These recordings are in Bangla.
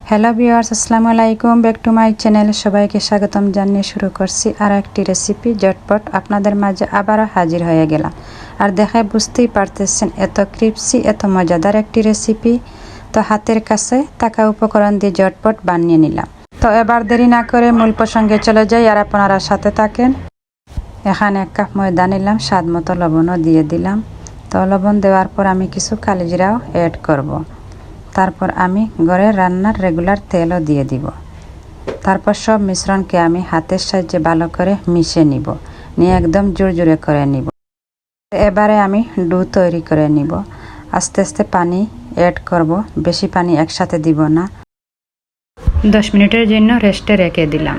হ্যালো ভিউয়ার্স, আসসালামু আলাইকুম, ব্যাক টু মাই চ্যানেল। সবাইকে স্বাগতম জানিয়ে শুরু করছি আর একটি রেসিপি। ঝটপট আপনাদের মাঝে আবারও হাজির হয়ে গেলাম। আর দেখায় বুঝতেই পারতেছেন এত ক্রিপসি, এত মজাদার একটি রেসিপি। তো হাতের কাছে থাকা উপকরণ দিয়ে ঝটপট বানিয়ে নিলাম। তো এবার দেরি না করে মূল প্রসঙ্গে চলে যাই আর আপনারা সাথে থাকেন। এখানে 1 কাপ ময়দা নিলাম, স্বাদ মতো লবণও দিয়ে দিলাম। তো লবণ দেওয়ার পর আমি কিছু কালিজিরাও অ্যাড করব। তারপর আমি ঘরে রান্নার রেগুলার তেলও দিয়ে দিব। তারপর সব মিশ্রণকে আমি হাতের সাহায্যে ভালো করে মিশিয়ে নিয়ে একদম জোরে করে নিব। এবারে আমি ডো তৈরি করে নিব। আস্তে আস্তে পানি অ্যাড করব, বেশি পানি একসাথে দিব না। 10 মিনিটের জন্য রেস্টে রেখে দিলাম।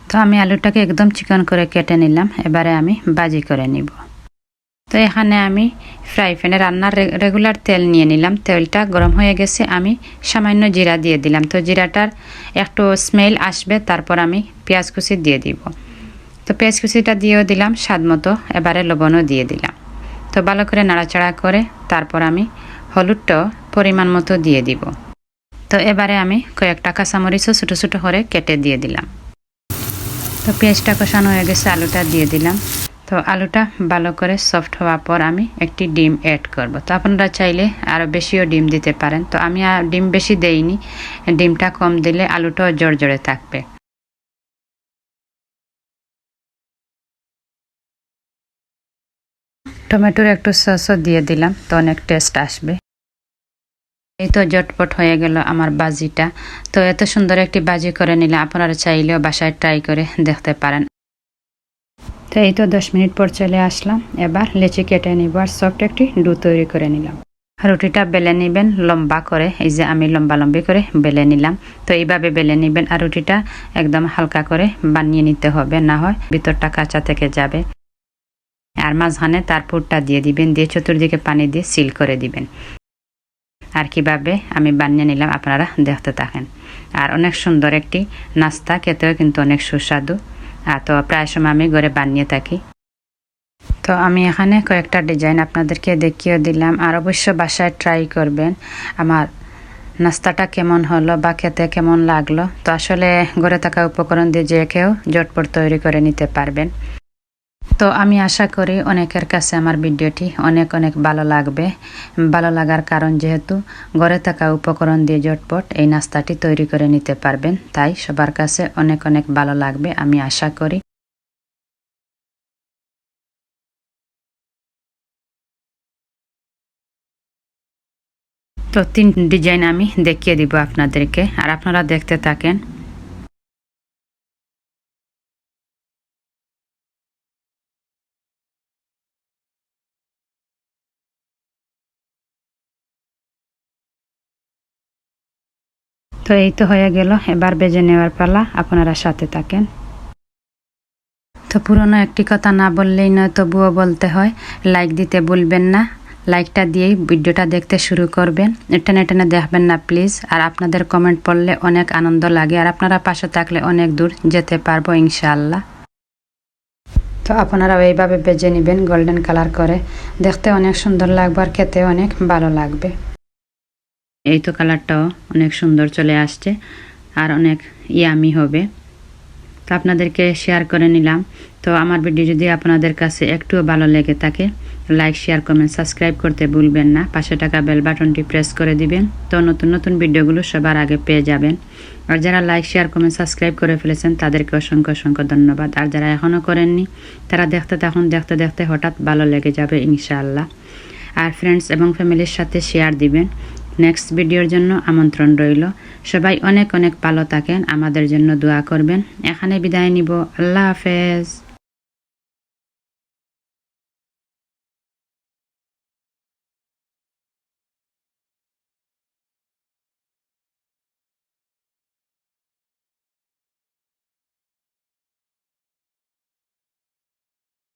তো আমি আলুটাকে একদম চিকন করে কেটে নিলাম। এবারে আমি ভাজি করে নিব। তো এখানে আমি ফ্রাই প্যানে রান্নার রেগুলার তেল নিয়ে নিলাম। তেলটা গরম হয়ে গেছে, আমি সামান্য জিরা দিয়ে দিলাম। তো জিরাটার একটু স্মেল আসবে, তারপর আমি পেঁয়াজ কুচি দিয়ে দিব। তো পেঁয়াজ কুচিটা দিয়েও দিলাম স্বাদ মতো। এবারে লবণও দিয়ে দিলাম। তো ভালো করে নাড়াচাড়া করে তারপর আমি হলুদটাও পরিমাণ মতো দিয়ে দিব। তো এবারে আমি কয়েকটা কাঁচামরিচও ছোটো ছোটো করে কেটে দিয়ে দিলাম। তো পেঁয়াজটা কষানো হয়ে গেছে, আলুটা দিয়ে দিলাম। তো আলুটা ভালো করে সফট হওয়ার পর আমি একটি ডিম অ্যাড করব। তো আপনারা চাইলে আরও বেশিও ডিম দিতে পারেন। তো আমি আর ডিম বেশি দেইনি, ডিমটা কম দিলে আলুটাও জড়জড়ে থাকবে। টমেটোর একটু সসও দিয়ে দিলাম, তো অনেক টেস্ট আসবে। এই তো ঝটপট হয়ে গেল আমার বাজিটা। তো এত সুন্দর একটি বাজি করে নিলে আপনারা চাইলেও বাসায় ট্রাই করে দেখতে পারেন। তো এই তো 10 মিনিট পর চলে আসলাম। এবার লেচি কেটে নিব আর সফট একটি ডো তৈরি করে নিলাম। রুটিটা বেলে নেবেন লম্বা করে, এই যে আমি লম্বি করে বেলে নিলাম। তো এইভাবে বেলে নেবেন আর রুটিটা একদম হালকা করে বানিয়ে নিতে হবে, না হয় ভিতরটা কাঁচা থেকে যাবে। আর মাঝখানে তার পুরটা দিয়ে দিবেন, দিয়ে চতুর্দিকে পানি দিয়ে সিল করে দিবেন। আর কিভাবে আমি বানিয়ে নিলাম আপনারা দেখতে থাকেন। আর অনেক সুন্দর একটি নাস্তা, খেতেও কিন্তু অনেক সুস্বাদু। তো প্রায় সময় আমি ঘরে বানিয়ে থাকি। তো আমি এখানে কয়েকটা ডিজাইন আপনাদেরকে দেখিয়ে দিলাম। আর অবশ্য বাসায় ট্রাই করবেন আমার নাস্তাটা কেমন হলো বা খেতে কেমন লাগলো। তো আসলে ঘরে থাকা উপকরণ দিয়ে যে কেউ ঝটপট তৈরি করে নিতে পারবেন। তো আমি আশা করি অনেকের কাছে আমার ভিডিওটি অনেক ভালো লাগবে। ভালো লাগার কারণ যেহেতু ঘরে থাকা উপকরণ দিয়ে ঝটপট এই নাস্তাটি তৈরি করে নিতে পারবেন, তাই সবার কাছে অনেক ভালো লাগবে আমি আশা করি। তো 3 ডিজাইন আমি দেখিয়ে দিব আপনাদেরকে, আর আপনারা দেখতে থাকেন। তো এই তো হয়ে গেল, এবার বেজে নেওয়ার পালা, আপনারা সাথে থাকেন। তো পুরনো একটি কথা না বললেই নয়, তবুও বলতে হয়, লাইক দিতে ভুলবেন না। লাইকটা দিয়েই ভিডিওটা দেখতে শুরু করবেন, টেনে দেখবেন না প্লিজ। আর আপনাদের কমেন্ট পড়লে অনেক আনন্দ লাগে, আর আপনারা পাশে থাকলে অনেক দূর যেতে পারবো ইনশাআল্লাহ। তো আপনারা এইভাবে বেজে নেবেন গোল্ডেন কালার করে, দেখতে অনেক সুন্দর লাগবে আর খেতে অনেক ভালো লাগবে। এই তো কালারটাও অনেক সুন্দর চলে আসছে আর অনেক ইয়ামি হবে। তো আপনাদেরকে শেয়ার করে নিলাম। তো আমার ভিডিও যদি আপনাদের কাছে একটুও ভালো লেগে থাকে, লাইক শেয়ার কমেন্ট সাবস্ক্রাইব করতে ভুলবেন না। পাশে থাকা বেল বাটনটি প্রেস করে দিবেন, তো নতুন ভিডিওগুলো সবার আগে পেয়ে যাবেন। আর যারা লাইক শেয়ার কমেন্ট সাবস্ক্রাইব করে ফেলেছেন তাদেরকে অসংখ্য ধন্যবাদ। আর যারা এখনও করেননি তারা দেখতে হঠাৎ ভালো লেগে যাবে ইনশাআল্লাহ। আর ফ্রেন্ডস এবং ফ্যামিলির সাথে শেয়ার দিবেন। নেক্সট ভিডিওর জন্য আমন্ত্রণ রইল। সবাই অনেক ভালো থাকেন, আমাদের জন্য দোয়া করবেন। এখানে বিদায় নিব। আল্লাহ হাফেজ।